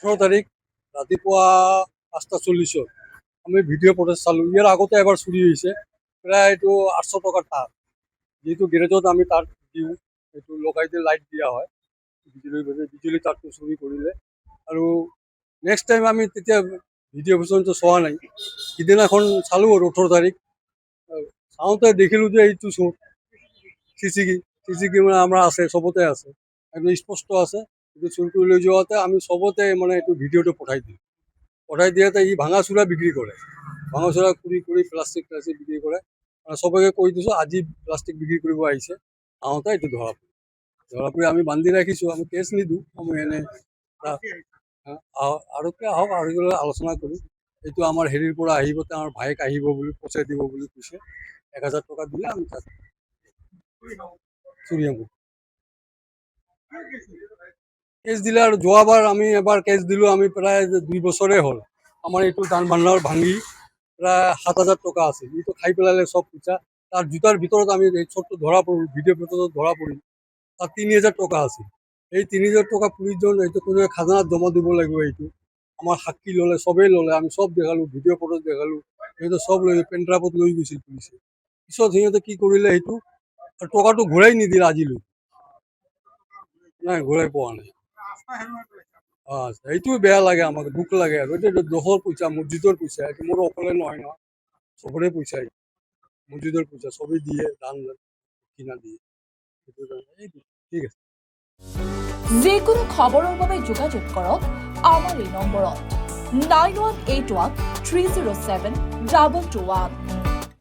18 তাৰিখ ৰাতিপুৱা 5:40 আমি ভিডিঅ' ফুটেজ চালোঁ। ইয়াৰ আগতে এবাৰ চুৰি হৈছে, প্ৰায় এইটো 800 টকাৰ তাঁৰ, যিটো গেৰেজত আমি তাঁৰ দিওঁ, এইটো লগাই দিয়ে, লাইট দিয়া হয়, বিজুলী তাঁৰটো চুৰি কৰিলে। আৰু নেক্সট টাইম আমি তেতিয়া ভিডিঅ' পৰ্যন্ত চোৱা নাই, সিদিনাখন চালোঁ আৰু 18 তাৰিখ চাওঁতে দেখিলোঁ যে এইটো চোৰ। চি চি কেমেৰা আমাৰ আছে, চবতে আছে, একদম স্পষ্ট আছে। এইটো চুৰ কৰি লৈ যোৱাতে আমি চবতে মানে এইটো ভিডিঅ'টো পঠাই দিওঁ। পঠাই দিয়াতে ই ভাঙা চোৰা বিক্ৰী কৰে, ভাঙা চোৰা কৰি প্লাষ্টিক বিক্ৰী কৰে। চবকে কৈ দিছোঁ, আজি প্লাষ্টিক বিক্ৰী কৰিব আহিছে, আহোঁতে এইটো ধৰা পৰি আমি বান্ধি ৰাখিছোঁ। আমি কেছ নিদিওঁ, আমি এনে আৰু আহক আৰু আলোচনা কৰিম। এইটো আমাৰ হেৰিৰ পৰা আহিব, আমাৰ ভাইক আহিব বুলি পইচা দিব বুলি কৈছে। 1000 টকা দিলে আমি তাক চুৰি হ'ব। কেছ দিলে আৰু যোৱাবাৰ আমি এবাৰ কেছ দিলোঁ, আমি প্ৰায় 2 বছৰে হ'ল। আমাৰ এইটো দান বান্ধাৰ ভাঙি প্ৰায় 7000 টকা আছিল, এইটো খাই পেলালে চব পইচা। তাৰ জোতাৰ ভিতৰত আমি এই চবটো ধৰা পৰিল, ভিডিঅ' ভিতৰত ধৰা পৰিল, তাত 3000 টকা আছিল। এই 3000 টকা পুলিচজন এইটো কোনোৱে খাজানাত জমা দিব লাগিব। এইটো আমাৰ সাক্ষী ল'লে, চবেই ল'লে, আমি চব দেখালোঁ, ভিডিঅ' ফটোজ দেখালোঁ, সিহঁতে চব লৈ পেনড্ৰাইভত লৈ গৈছিল পুলিচে। পিছত সিহঁতে কি কৰিলে, সেইটো টকাটো ঘূৰাই নিদিলে আজিলৈ, নাই ঘূৰাই পোৱা নাই। এইটোৱে বেয়া লাগে, আমাক দুখ লাগে। আৰু এইটো দোষৰ পইচা, মছজিদৰ পইচা, এইটো মোৰ অকলে নহয় নহয়, চবৰে পইচা, মছজিদৰ পইচা, চবেই দিয়ে, দান কিনা দিয়ে। সেইটো কাৰণে ঠিক আছে। যিকোনো খবৰৰ বাবে যোগাযোগ কৰক আমাৰ এই নম্বৰত 9181 307 221।